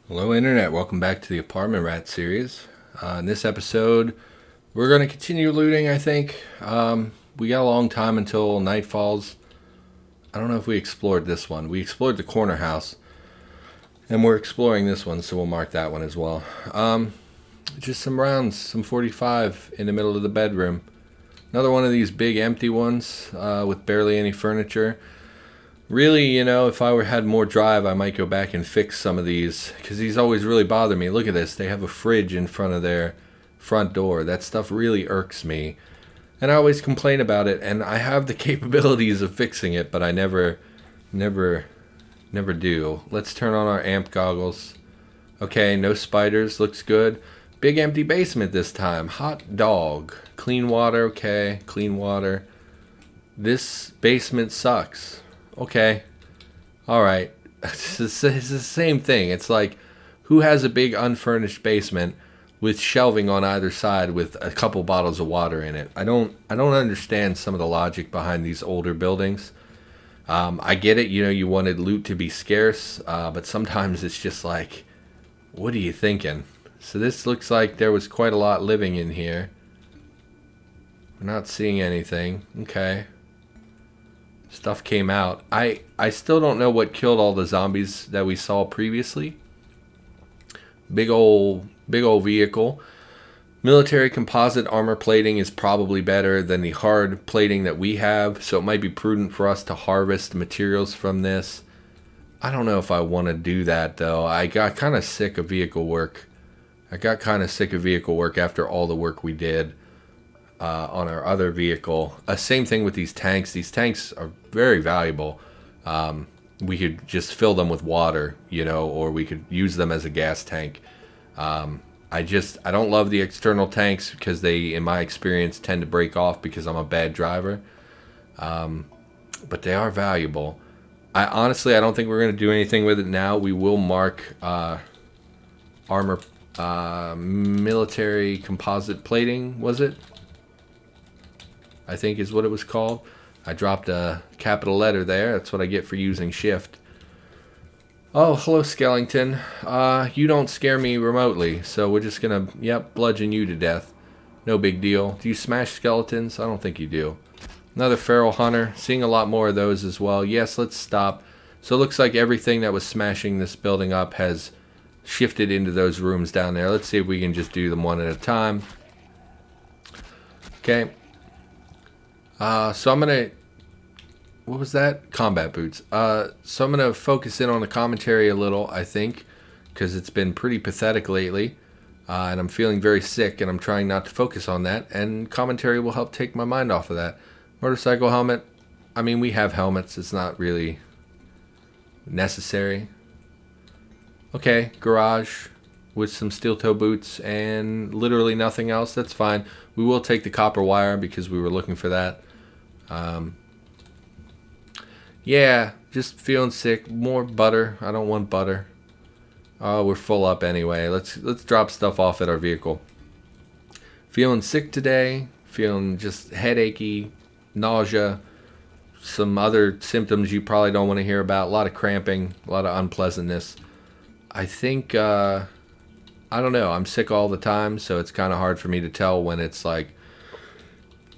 Hello Internet, welcome back to the Apartment Rat series. In this episode, we're going to continue looting, I think. We got a long time until night falls. I don't know if we explored this one. We explored the corner house, and we're exploring this one, so we'll mark that one as well. Just some rounds, some 45 in the middle of the bedroom. Another one of these big empty ones with barely any furniture. Really, if I had more drive, I might go back and fix some of these, because these always really bother me. Look at this. They have a fridge in front of their front door. That stuff really irks me. And I always complain about it, and I have the capabilities of fixing it, but I never do. Let's turn on our amp goggles. Okay, no spiders. Looks good. Big empty basement this time. Hot dog. Clean water. Okay, clean water. This basement sucks. Okay. Alright. It's the same thing. It's like, who has a big unfurnished basement with shelving on either side with a couple bottles of water in it? I don't understand some of the logic behind these older buildings. I get it, you wanted loot to be scarce, but sometimes it's just like, what are you thinking? So this looks like there was quite a lot living in here. We're not seeing anything. Okay. Stuff came out. I still don't know what killed all the zombies that we saw previously. Big old vehicle. Military composite armor plating is probably better than the hard plating that we have, so it might be prudent for us to harvest materials from this. I don't know if I want to do that though. I got kind of sick of vehicle work. After all the work we did on our other vehicle. Same thing with these tanks. These tanks are very valuable. We could just fill them with water, or we could use them as a gas tank. I don't love the external tanks because they, in my experience, tend to break off because I'm a bad driver. But they are valuable. I don't think we're going to do anything with it now. We will mark armor, military composite plating, was it? I think is what it was called. I dropped a capital letter there. That's what I get for using shift. Oh, hello, Skellington. You don't scare me remotely, so we're just gonna, bludgeon you to death. No big deal. Do you smash skeletons? I don't think you do. Another feral hunter. Seeing a lot more of those as well. Yes, let's stop. So it looks like everything that was smashing this building up has shifted into those rooms down there. Let's see if we can just do them one at a time. Okay. So I'm going to... What was that? Combat boots. So I'm going to focus in on the commentary a little, I think, because it's been pretty pathetic lately. And I'm feeling very sick, and I'm trying not to focus on that. And commentary will help take my mind off of that. Motorcycle helmet. I mean, we have helmets. It's not really necessary. Okay, garage with some steel toe boots and literally nothing else. That's fine. We will take the copper wire because we were looking for that. Yeah, just feeling sick. More butter. I don't want butter. Oh, we're full up anyway. Let's drop stuff off at our vehicle. Feeling sick today. Feeling just headachy, nausea, some other symptoms you probably don't want to hear about. A lot of cramping, a lot of unpleasantness. I think, I don't know. I'm sick all the time, so it's kind of hard for me to tell when it's like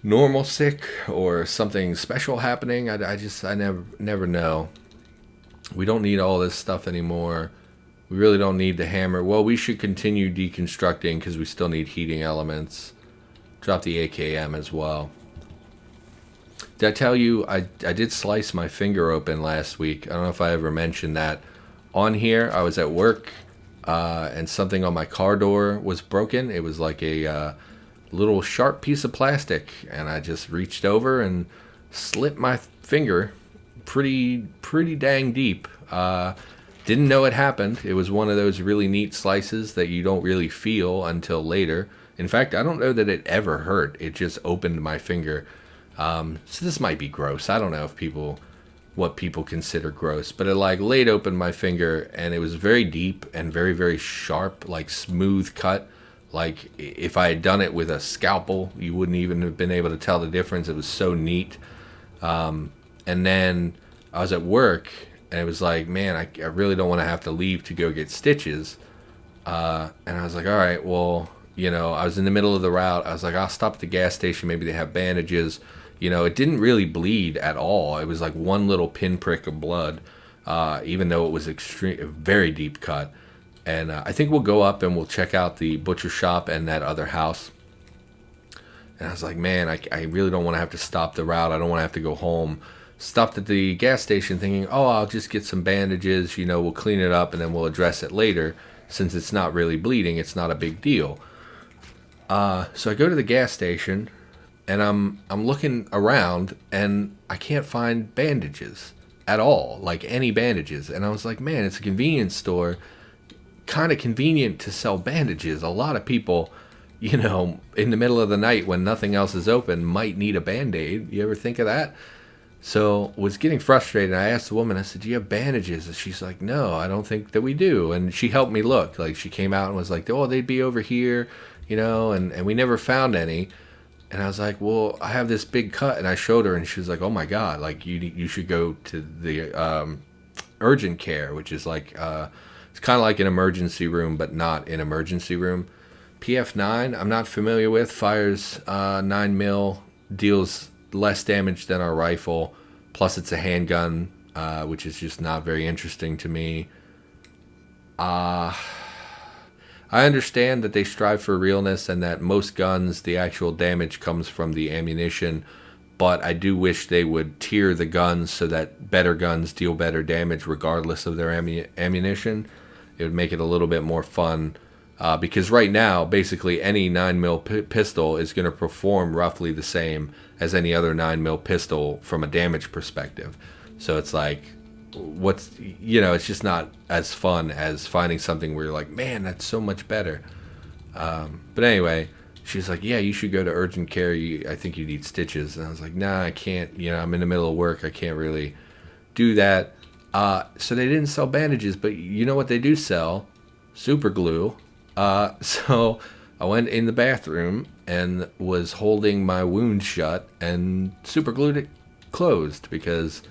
normal sick or something special happening. I never know. We don't need all this stuff anymore. We really don't need the hammer. Well, we should continue deconstructing because we still need heating elements. Drop the AKM as well. Did I tell you I did slice my finger open last week? I don't know if I ever mentioned that on here. I was at work and something on my car door was broken. It was like a little sharp piece of plastic, and I just reached over and slit my finger pretty dang deep. Didn't know it happened. It was one of those really neat slices that you don't really feel until later. In fact, I don't know that it ever hurt. It just opened my finger. So this might be gross. I don't know what people consider gross, but it like laid open my finger, and it was very deep and very, very sharp, like smooth cut. Like if I had done it with a scalpel, you wouldn't even have been able to tell the difference. It was so neat. And then I was at work, And it was like, man, I really don't want to have to leave to go get stitches. And I was like, all right, well, I was in the middle of the route. I was like, I'll stop at the gas station. Maybe they have bandages. It didn't really bleed at all. It was like one little pinprick of blood, even though it was very deep cut. And I think we'll go up and we'll check out the butcher shop and that other house. And I was like, man, I really don't want to have to stop the route. I don't want to have to go home. Stopped at the gas station thinking, oh, I'll just get some bandages. We'll clean it up and then we'll address it later. Since it's not really bleeding, it's not a big deal. So I go to the gas station and I'm looking around and I can't find bandages at all, like any bandages. And I was like, man, it's a convenience store. Kind of convenient to sell bandages. A lot of people, in the middle of the night when nothing else is open, might need a Band-Aid. You ever think of that? So was getting frustrated. I asked the woman, I said, do you have bandages? And she's like, no, I don't think that we do. And she helped me look. Like, she came out and was like, oh, they'd be over here, and we never found any. And I was like, well, I have this big cut. And I showed her, and she was like, oh my God, like you should go to the urgent care, which is like, it's kind of like an emergency room, but not an emergency room. PF9, I'm not familiar with, fires 9mm, deals less damage than our rifle, plus it's a handgun, which is just not very interesting to me. I understand that they strive for realness and that most guns, the actual damage comes from the ammunition, but I do wish they would tier the guns so that better guns deal better damage regardless of their ammunition. It would make it a little bit more fun. Because right now, basically any 9mm pistol is going to perform roughly the same as any other 9mm pistol from a damage perspective. So it's like, it's just not as fun as finding something where you're like, man, that's so much better. But anyway, she's like, yeah, you should go to urgent care. I think you need stitches. And I was like, nah, I can't. I'm in the middle of work. I can't really do that. So they didn't sell bandages, but you know what they do sell? Superglue. So I went in the bathroom and was holding my wound shut and super glued it closed because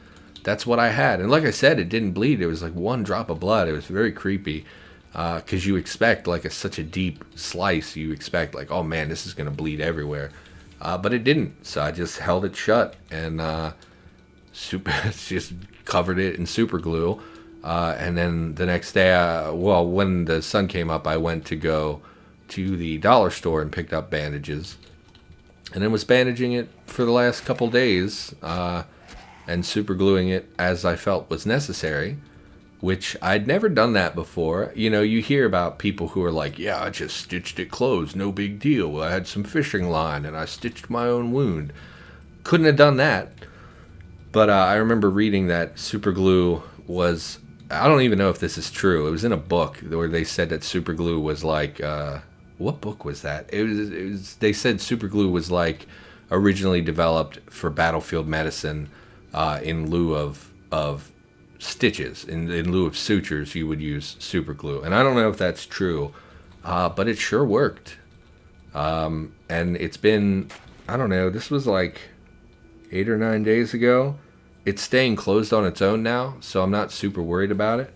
that's what I had. And like I said, it didn't bleed. It was like one drop of blood. It was very creepy because you expect like such a deep slice. You expect like, oh man, this is going to bleed everywhere. But it didn't. So I just held it shut and just covered it in super glue. And then the next day, when the sun came up, I went to go to the dollar store and picked up bandages. And then was bandaging it for the last couple days and super gluing it as I felt was necessary, which I'd never done that before. You hear about people who are like, yeah, I just stitched it closed, no big deal. I had some fishing line and I stitched my own wound. Couldn't have done that. But I remember reading that super glue was... I don't even know if this is true. It was in a book where they said that super glue was like, what book was that? It was. They said super glue was like originally developed for battlefield medicine, in lieu of stitches. In lieu of sutures, you would use super glue. And I don't know if that's true, but it sure worked. And it's been, I don't know. This was like 8 or 9 days ago. It's staying closed on its own now, so I'm not super worried about it.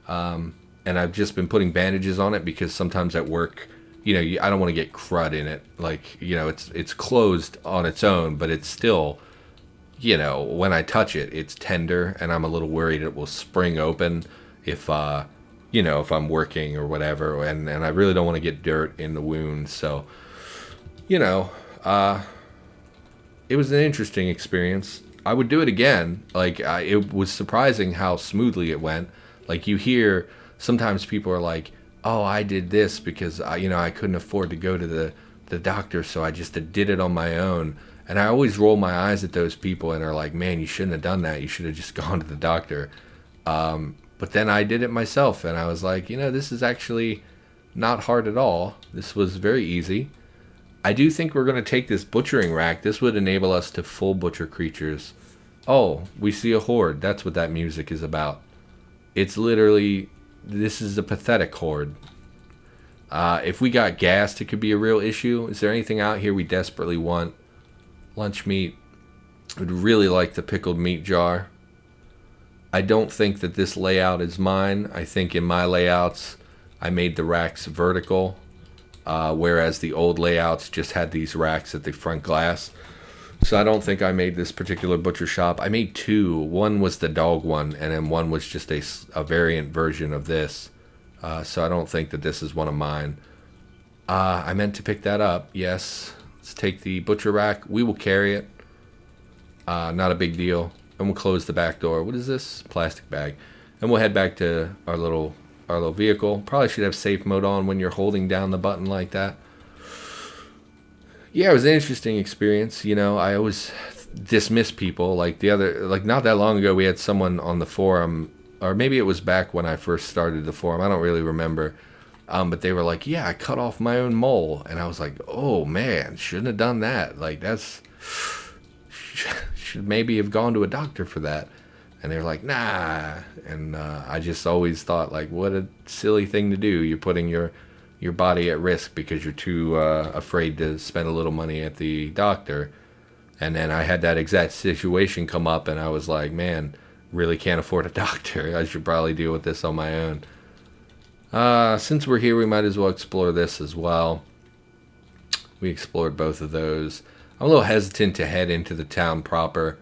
And I've just been putting bandages on it because sometimes at work, I don't want to get crud in it. Like, it's closed on its own, but it's still, when I touch it, it's tender, and I'm a little worried it will spring open if I'm working or whatever, and I really don't want to get dirt in the wound. So, it was an interesting experience. I would do it again. Like, it was surprising how smoothly it went. Like, you hear sometimes people are like, oh, I did this because I couldn't afford to go to the doctor, so I just did it on my own. And I always roll my eyes at those people and are like, man, you shouldn't have done that. You should have just gone to the doctor. But then I did it myself, and I was like, this is actually not hard at all. This was very easy. I do think we're going to take this butchering rack. This would enable us to full butcher creatures. Oh, we see a horde. That's what that music is about. It's literally, this is a pathetic horde. If we got gassed, it could be a real issue. Is there anything out here we desperately want? Lunch meat. Would really like the pickled meat jar. I don't think that this layout is mine. I think in my layouts, I made the racks vertical, whereas the old layouts just had these racks at the front glass. So I don't think I made this particular butcher shop. I made two. One was the dog one, and then one was just a variant version of this. So I don't think that this is one of mine. I meant to pick that up. Yes. Let's take the butcher rack. We will carry it. Not a big deal. And we'll close the back door. What is this? Plastic bag. And we'll head back to our little vehicle. Probably should have safe mode on when you're holding down the button like that. Yeah, it was an interesting experience. You know, I always dismiss people. Like not that long ago, we had someone on the forum, or maybe it was back when I first started the forum. I don't really remember. But they were like, yeah, I cut off my own mole. And I was like, oh man, shouldn't have done that. Like, should maybe have gone to a doctor for that. And they were like, nah. And I just always thought, like, what a silly thing to do. You're putting your body at risk because you're too afraid to spend a little money at the doctor. And then I had that exact situation come up, and I was like, man, really can't afford a doctor. I should probably deal with this on my own. Since we're here, we might as well explore this as well. We explored both of those. I'm a little hesitant to head into the town proper.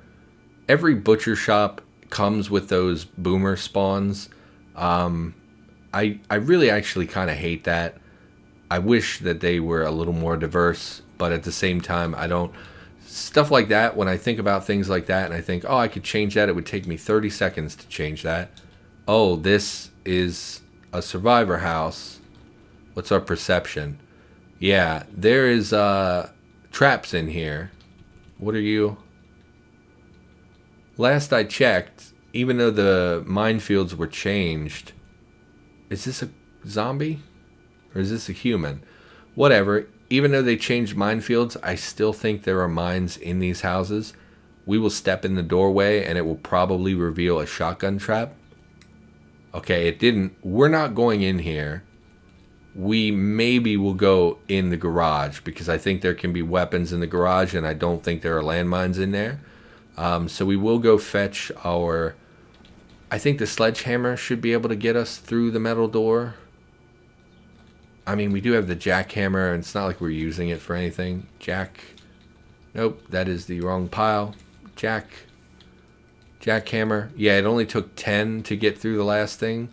Every butcher shop comes with those boomer spawns. I really actually kind of hate that. I wish that they were a little more diverse, but at the same time, I don't. Stuff like that, when I think about things like that and I think, oh, I could change that, it would take me 30 seconds to change that. Oh, this is a survivor house. What's our perception? Yeah, there is traps in here. What are you? Last I checked, even though the minefields were changed, is this a zombie? Or is this a human? Whatever. Even though they changed minefields, I still think there are mines in these houses. We will step in the doorway and it will probably reveal a shotgun trap. Okay, it didn't. We're not going in here. We maybe will go in the garage because I think there can be weapons in the garage and I don't think there are landmines in there. So we will go fetch our... I think the sledgehammer should be able to get us through the metal door. I mean, we do have the jackhammer, and it's not like we're using it for anything. Nope, that is the wrong pile. Jackhammer. Yeah, it only took 10 to get through the last thing.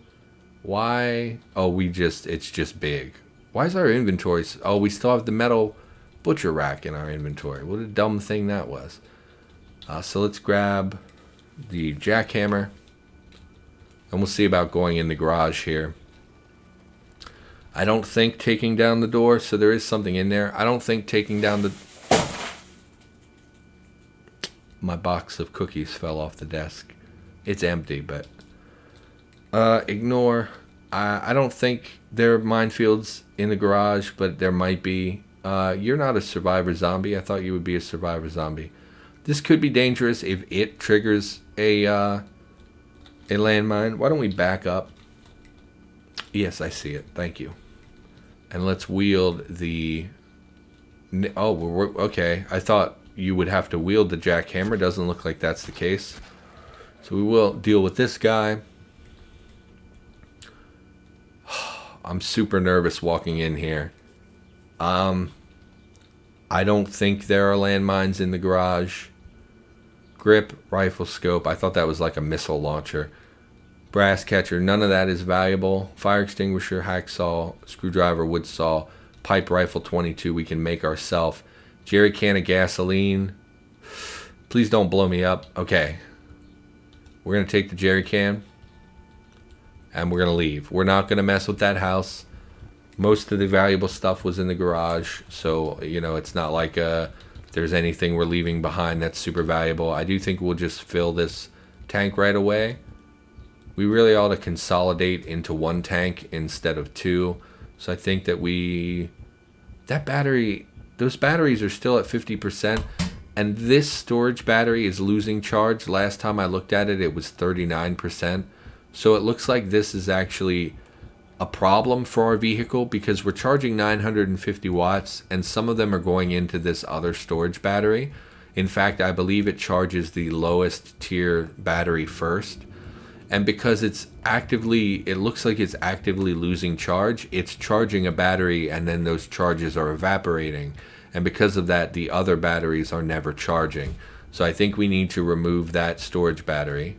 Why? Oh, it's just big. Why is our inventory... Oh, we still have the metal butcher rack in our inventory. What a dumb thing that was. So let's grab the jackhammer. And we'll see about going in the garage here. I don't think taking down the door, so there is something in there. I don't think taking down the... My box of cookies fell off the desk. It's empty, but... ignore. I don't think there are minefields in the garage, but there might be. You're not a survivor zombie. I thought you would be a survivor zombie. This could be dangerous if it triggers a landmine. Why don't we back up? Yes, I see it. Thank you. And let's wield the... Oh, we're okay. I thought you would have to wield the jackhammer. Doesn't look like that's the case. So we will deal with this guy. I'm super nervous walking in here. I don't think there are landmines in the garage. Grip, rifle scope. I thought that was like a missile launcher. Brass catcher. None of that is valuable. Fire extinguisher, hacksaw, screwdriver, wood saw, pipe rifle 22 we can make ourselves. Jerry can of gasoline. Please don't blow me up. Okay. We're going to take the jerry can. And we're going to leave. We're not going to mess with that house. Most of the valuable stuff was in the garage. So, you know, it's not like there's anything we're leaving behind that's super valuable. I do think we'll just fill this tank right away. We really ought to consolidate into one tank instead of two. So I think that those batteries are still at 50%. And this storage battery is losing charge. Last time I looked at it, it was 39%. So it looks like this is actually a problem for our vehicle because we're charging 950 watts and some of them are going into this other storage battery. In fact, I believe it charges the lowest tier battery first. And because it looks like it's actively losing charge, it's charging a battery and then those charges are evaporating. And because of that, the other batteries are never charging. So I think we need to remove that storage battery.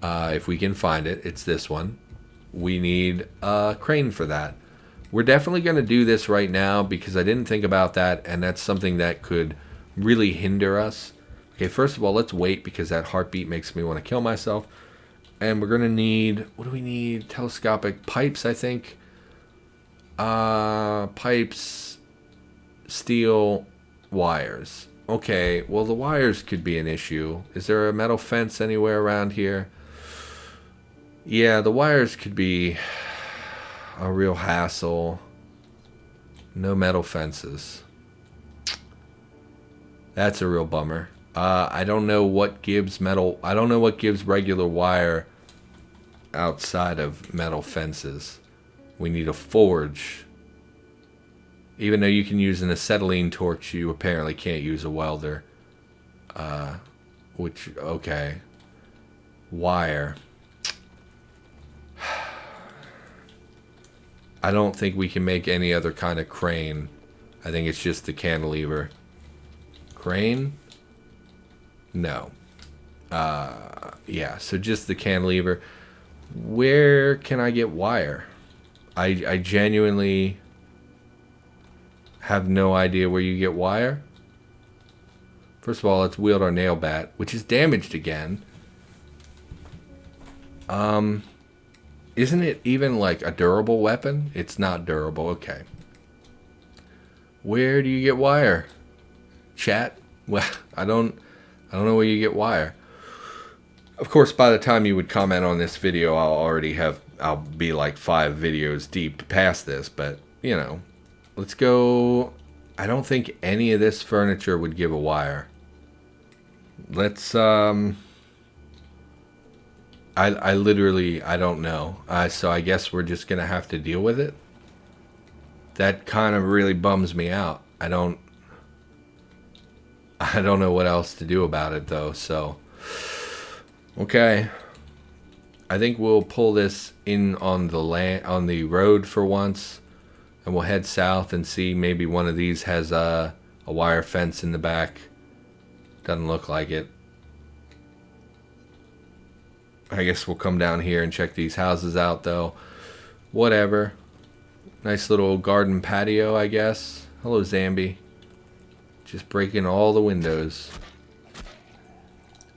If we can find it, it's this one. We need a crane for that. We're definitely going to do this right now because I didn't think about that, and that's something that could really hinder us. Okay, first of all, let's wait because that heartbeat makes me want to kill myself. And we're going to need, what do we need? Telescopic pipes, I think. Pipes, steel, wires. Okay, well, the wires could be an issue. Is there a metal fence anywhere around here? Yeah, the wires could be a real hassle. No metal fences. That's a real bummer. I don't know what gives metal. I don't know what gives regular wire outside of metal fences. We need a forge. Even though you can use an acetylene torch, you apparently can't use a welder. Okay. Wire. I don't think we can make any other kind of crane. I think it's just the cantilever. Crane? No. Yeah, so just the cantilever. Where can I get wire? I genuinely have no idea where you get wire. First of all, let's wield our nail bat, which is damaged again. Isn't it even like a durable weapon? It's not durable. Okay. Where do you get wire? Chat? Well, I don't know where you get wire. Of course, by the time you would comment on this video, I'll be like 5 videos deep past this, but you know, let's go. I don't think any of this furniture would give a wire. Let's I literally, I don't know. So I guess we're just going to have to deal with it. That kind of really bums me out. I don't know what else to do about it though. So, okay. I think we'll pull this in on the road for once, and we'll head south and see maybe one of these has a wire fence in the back. Doesn't look like it. I guess we'll come down here and check these houses out though. Whatever. Nice little garden patio, I guess. Hello, Zambi. Just breaking all the windows.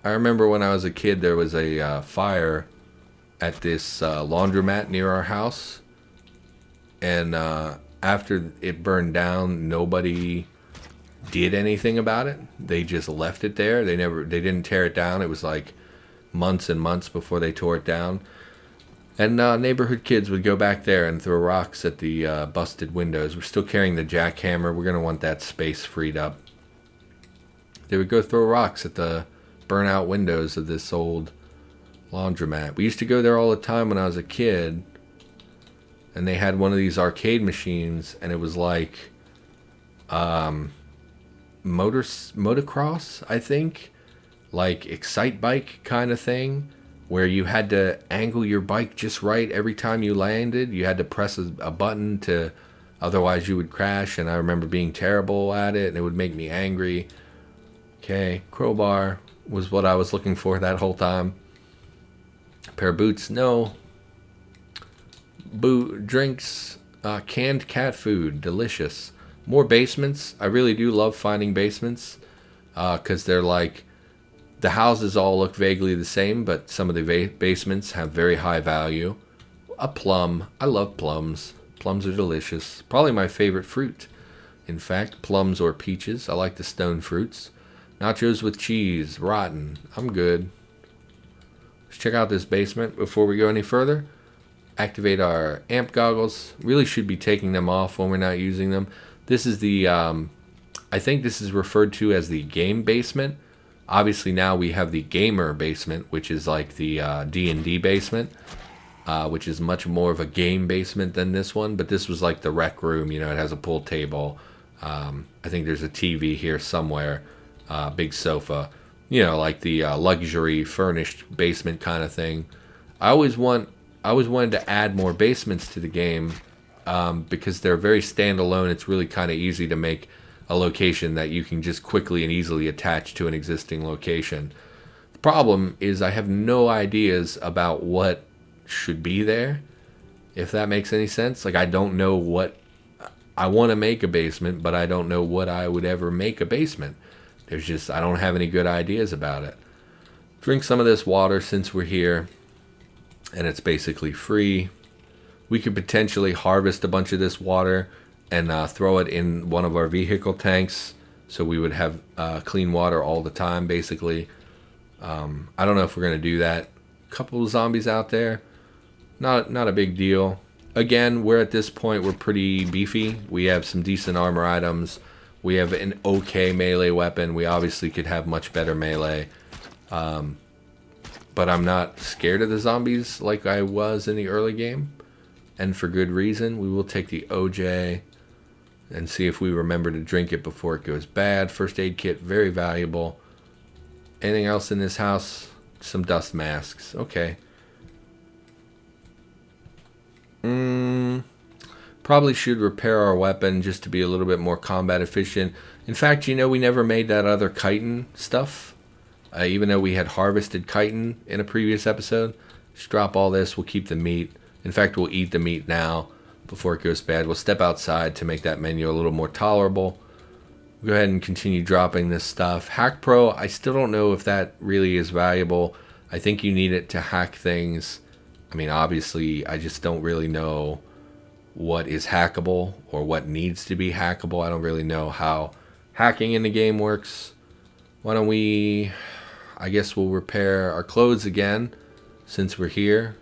I remember when I was a kid, there was a fire at this laundromat near our house. And after it burned down, nobody did anything about it. They just left it there. They didn't tear it down. It was like months and months before they tore it down. And neighborhood kids would go back there and throw rocks at the busted windows. We're still carrying the jackhammer. We're going to want that space freed up. They would go throw rocks at the burnout windows of this old laundromat. We used to go there all the time when I was a kid. And they had one of these arcade machines. And it was like motocross, I think. Like Excite Bike kind of thing, where you had to angle your bike just right every time you landed. You had to press a button to, otherwise you would crash. And I remember being terrible at it, and it would make me angry. Okay, crowbar was what I was looking for that whole time. A pair of boots, no. Drinks, canned cat food, delicious. More basements. I really do love finding basements, because they're like, the houses all look vaguely the same, but some of the basements have very high value. A plum. I love plums. Plums are delicious. Probably my favorite fruit. In fact, plums or peaches. I like the stone fruits. Nachos with cheese. Rotten. I'm good. Let's check out this basement before we go any further. Activate our amp goggles. Really should be taking them off when we're not using them. This is the, I think this is referred to as the game basement. Obviously now we have the gamer basement, which is like the D&D basement, which is much more of a game basement than this one. But this was like the rec room, you know, it has a pool table. I think there's a TV here somewhere, big sofa. you know, like the luxury furnished basement kind of thing. I always wanted to add more basements to the game because they're very standalone. It's really kind of easy to make a location that you can just quickly and easily attach to an existing location. The problem is I have no ideas about what should be there, if that makes any sense. Like, I don't know what I want to make a basement, but I don't know what I would ever make a basement. I don't have any good ideas about it. Drink some of this water since we're here, and it's basically free. We could potentially harvest a bunch of this water and throw it in one of our vehicle tanks, so we would have clean water all the time, basically. I don't know if we're going to do that. A couple of zombies out there. Not a big deal. Again, we're at this point, we're pretty beefy. We have some decent armor items. We have an okay melee weapon. We obviously could have much better melee. But I'm not scared of the zombies like I was in the early game. And for good reason. We will take the OJ and see if we remember to drink it before it goes bad. First aid kit, very valuable. Anything else in this house? Some dust masks. Okay. Probably should repair our weapon just to be a little bit more combat efficient. In fact, you know, we never made that other chitin stuff. Even though we had harvested chitin in a previous episode. Just drop all this. We'll keep the meat. In fact, we'll eat the meat now before it goes bad. We'll step outside to make that menu a little more tolerable. Go ahead and continue dropping this stuff. Hack Pro, I still don't know if that really is valuable. I think you need it to hack things. I mean, obviously, I just don't really know what is hackable or what needs to be hackable. I don't really know how hacking in the game works. Why don't we, I guess we'll repair our clothes again since we're here.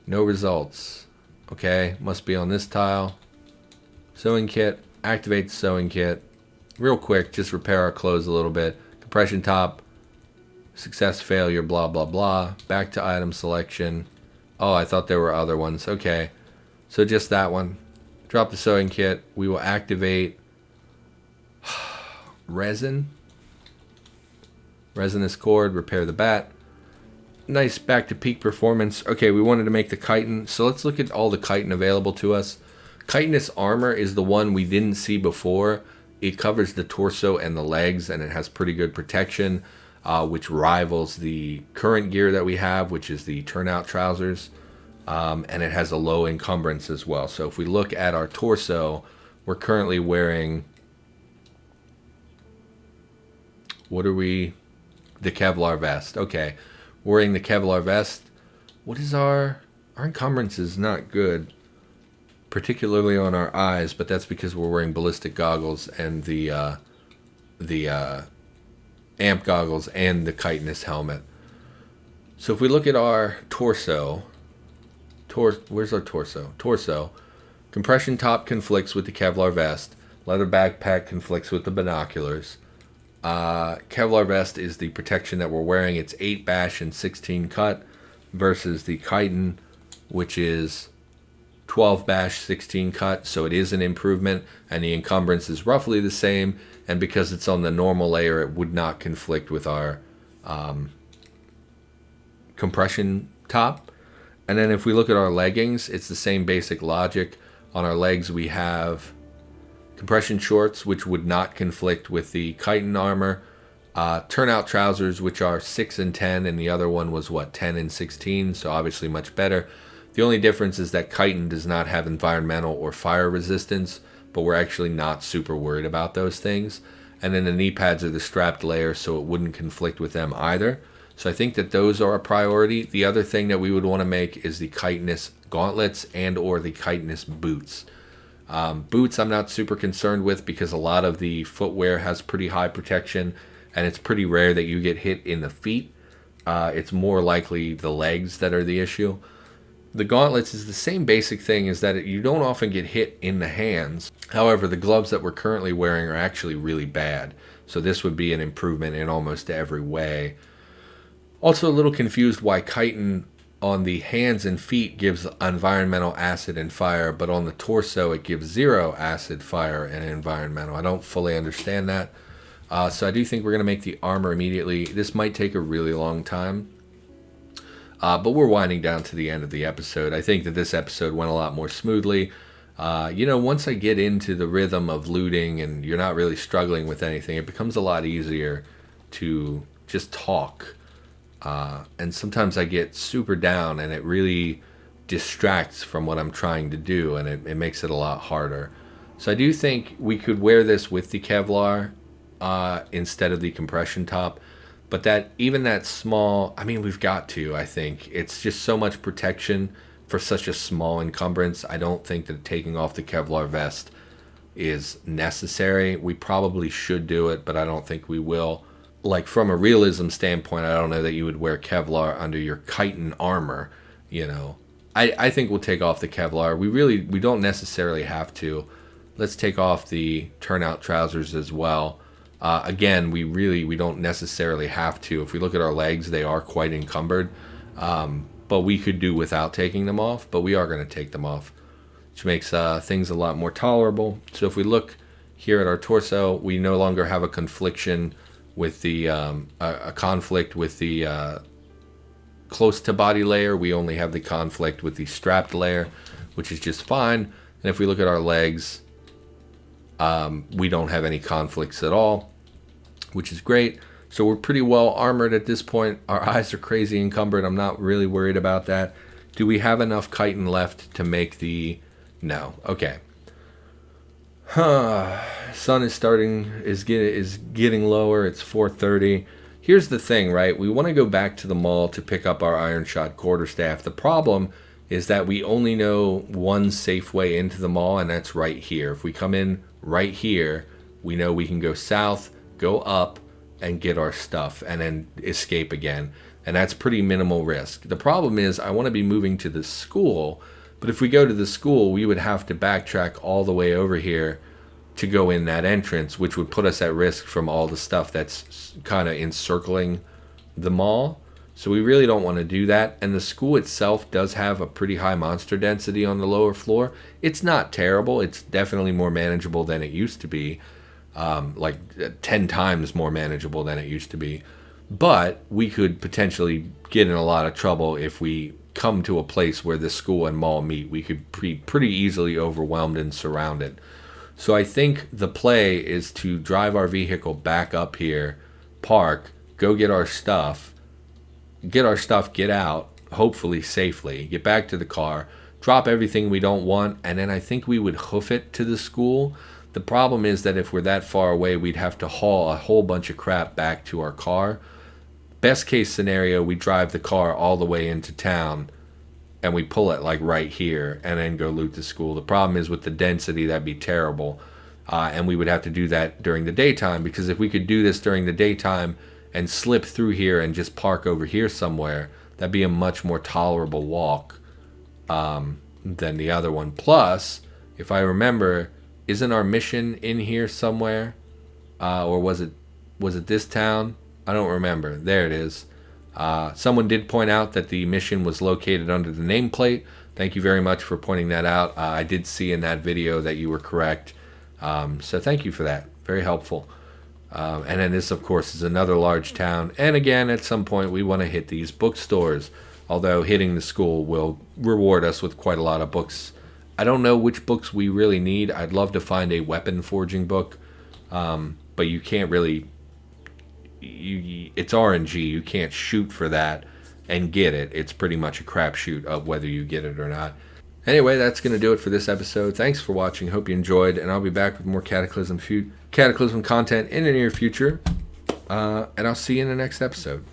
No results. Okay, must be on this tile. Sewing kit, activate the sewing kit. Real quick, just repair our clothes a little bit. Compression top, success, failure, blah, blah, blah. Back to item selection. Oh, I thought there were other ones. Okay, so just that one. Drop the sewing kit. We will activate resin. Resinous cord, repair the bat. Nice, back to peak performance. Okay, we wanted to make the chitin, so let's look at all the chitin available to us. Chitinous armor is the one we didn't see before. It covers the torso and the legs, and it has pretty good protection, which rivals the current gear that we have, which is the turnout trousers, and it has a low encumbrance as well. So if we look at our torso, we're currently wearing, what are we? The Kevlar vest. Okay, wearing the Kevlar vest. What is our encumbrance is not good, particularly on our eyes, but that's because we're wearing ballistic goggles and the amp goggles and the chitinous helmet. So if we look at our torso, where's our torso? Torso. Compression top conflicts with the Kevlar vest. Leather backpack conflicts with the binoculars. Kevlar vest is the protection that we're wearing. It's 8 bash and 16 cut versus the chitin, which is 12 bash, 16 cut. So it is an improvement, and the encumbrance is roughly the same. And because it's on the normal layer, it would not conflict with our compression top. And then if we look at our leggings, it's the same basic logic. On our legs, we have compression shorts, which would not conflict with the chitin armor. Turnout trousers, which are 6 and 10, and the other one was, 10 and 16, so obviously much better. The only difference is that chitin does not have environmental or fire resistance, but we're actually not super worried about those things. And then the knee pads are the strapped layer, so it wouldn't conflict with them either. So I think that those are a priority. The other thing that we would want to make is the chitinous gauntlets and or the chitinous boots. Boots I'm not super concerned with because a lot of the footwear has pretty high protection, and it's pretty rare that you get hit in the feet. It's more likely the legs that are the issue. The gauntlets is the same basic thing, is that you don't often get hit in the hands. However, the gloves that we're currently wearing are actually really bad. So this would be an improvement in almost every way. Also a little confused why chitin on the hands and feet gives environmental, acid, and fire, but on the torso it gives 0 acid, fire, and environmental. I don't fully understand that. So I do think we're going to make the armor immediately. This might take a really long time. But we're winding down to the end of the episode. I think that this episode went a lot more smoothly. Once I get into the rhythm of looting and you're not really struggling with anything, it becomes a lot easier to just talk. And sometimes I get super down and it really distracts from what I'm trying to do, and it makes it a lot harder. So I do think we could wear this with the Kevlar instead of the compression top. But that small, we've got to, I think. It's just so much protection for such a small encumbrance. I don't think that taking off the Kevlar vest is necessary. We probably should do it, but I don't think we will. Like, from a realism standpoint, I don't know that you would wear Kevlar under your chitin armor, I think we'll take off the Kevlar. We don't necessarily have to. Let's take off the turnout trousers as well. Again, we don't necessarily have to. If we look at our legs, they are quite encumbered. But we could do without taking them off, but we are going to take them off, which makes things a lot more tolerable. So if we look here at our torso, we no longer have a confliction with the a conflict with the close to body layer. We only have the conflict with the strapped layer, which is just fine. And if we look at our legs, we don't have any conflicts at all, which is great. So we're pretty well armored at this point. Our eyes are crazy encumbered. I'm not really worried about that. Do we have enough chitin left to make the... No. Okay. Sun is getting lower. It's 4:30. Here's the thing, right? We want to go back to the mall to pick up our iron shot quarterstaff. The problem is that we only know one safe way into the mall, and that's right here. If we come in right here, we know we can go south, go up, and get our stuff, and then escape again. And that's pretty minimal risk. The problem is I want to be moving to the school, but if we go to the school, we would have to backtrack all the way over here to go in that entrance, which would put us at risk from all the stuff that's kind of encircling the mall. So we really don't want to do that. And the school itself does have a pretty high monster density on the lower floor. It's not terrible. It's definitely more manageable than it used to be. Like 10 times more manageable than it used to be. But we could potentially get in a lot of trouble if we come to a place where the school and mall meet. We could be pretty easily overwhelmed and surrounded. So I think the play is to drive our vehicle back up here, park, go get our stuff, get out, hopefully safely, get back to the car, drop everything we don't want, and then I think we would hoof it to the school. The problem is that if we're that far away, we'd have to haul a whole bunch of crap back to our car. Best case scenario, we drive the car all the way into town and we pull it like right here and then go loot the school. The problem is with the density, that'd be terrible. And we would have to do that during the daytime, because if we could do this during the daytime and slip through here and just park over here somewhere, that'd be a much more tolerable walk than the other one. Plus, if I remember, isn't our mission in here somewhere? Or was it this town? I don't remember. There it is. Someone did point out that the mission was located under the nameplate. Thank you very much for pointing that out. I did see in that video that you were correct. So thank you for that. Very helpful. And then this, of course, is another large town. And again, at some point, we want to hit these bookstores. Although hitting the school will reward us with quite a lot of books. I don't know which books we really need. I'd love to find a weapon forging book. But you can't really... it's RNG. You can't shoot for that and get it. It's pretty much a crapshoot of whether you get it or not. Anyway, that's going to do it for this episode. Thanks for watching. Hope you enjoyed, and I'll be back with more Cataclysm content in the near future. And I'll see you in the next episode.